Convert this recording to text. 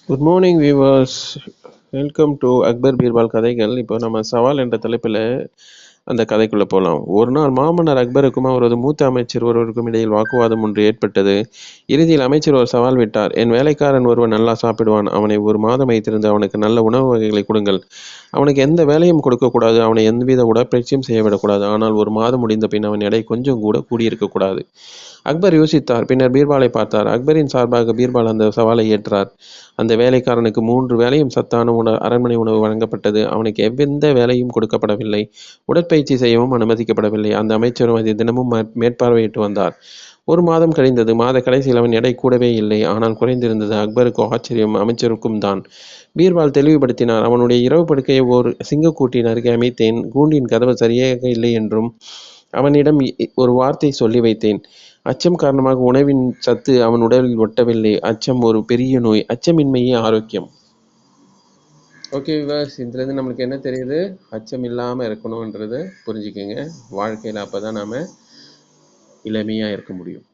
Good morning viewers. Welcome to Akbar Birbal கதைகள். இப்போ நம்ம சவால் என்ற தலைப்பில் அந்த கதைக்குள்ளே போகலாம். ஒரு நாள் மாமன்னர் அக்பருக்கும் அவரது மூத்த அமைச்சர் ஒருவருக்கும் இடையில் வாக்குவாதம் ஒன்று ஏற்பட்டது. இறுதியில் அமைச்சர் ஒரு சவால் விட்டார். என் வேலைக்காரன் ஒருவன் நல்லா சாப்பிடுவான். அவனை ஒரு மாதம் வைத்திருந்து அவனுக்கு நல்ல உணவு வகைகளை கொடுங்கள். அவனுக்கு எந்த வேலையும் கொடுக்கக்கூடாது. அவனை எந்தவித உடற்பயிற்சியும் செய்ய விடக்கூடாது. ஆனால் ஒரு மாதம் முடிந்த பின் அவன் எடை கொஞ்சம் கூட கூடியிருக்கக்கூடாது. அக்பர் யோசித்தார். பின்னர் பீர்பாலை பார்த்தார். அக்பரின் சார்பாக பீர்பால் அந்த சவாலை ஏற்றார். அந்த வேலைக்காரனுக்கு 3 வேளையும் சத்தான அரண்மனை உணவு வழங்கப்பட்டது. அவனுக்கு எவ்வித வேலையும் கொடுக்கப்படவில்லை. உடற்பயிற்சி செய்யவும் அனுமதிக்கப்படவில்லை. அந்த அமைச்சரும் அதை தினமும் மேற்பார்வையிட்டு வந்தார். ஒரு மாதம் கழிந்தது. மாத கடைசியில் அவன் எடை கூடவே இல்லை, ஆனால் குறைந்திருந்தது. அக்பருக்கு ஆச்சரியம், அமைச்சருக்கும் தான். பீர்பால் தெளிவுபடுத்தினார். அவனுடைய இரவு படுக்கையை ஒரு சிங்கக்கூட்டின் அருகே அமைத்தேன். கூண்டின் கதவு சரியாக இல்லை என்றும் அவனிடம் ஒரு வார்த்தை சொல்லி வைத்தேன். அச்சம் காரணமாக உணவின் சத்து அவன் உடலில் ஒட்டவில்லை. அச்சம் ஒரு பெரிய நோய். அச்சமின்மையே ஆரோக்கியம். ஓகே விவாஸ், இதுலேருந்து நம்மளுக்கு என்ன தெரியுது? அச்சம் இல்லாமல் இருக்கணுன்றது புரிஞ்சுக்கோங்க. வாழ்க்கையில் அப்போ தான் நாம் இளமையாக இருக்க முடியும்.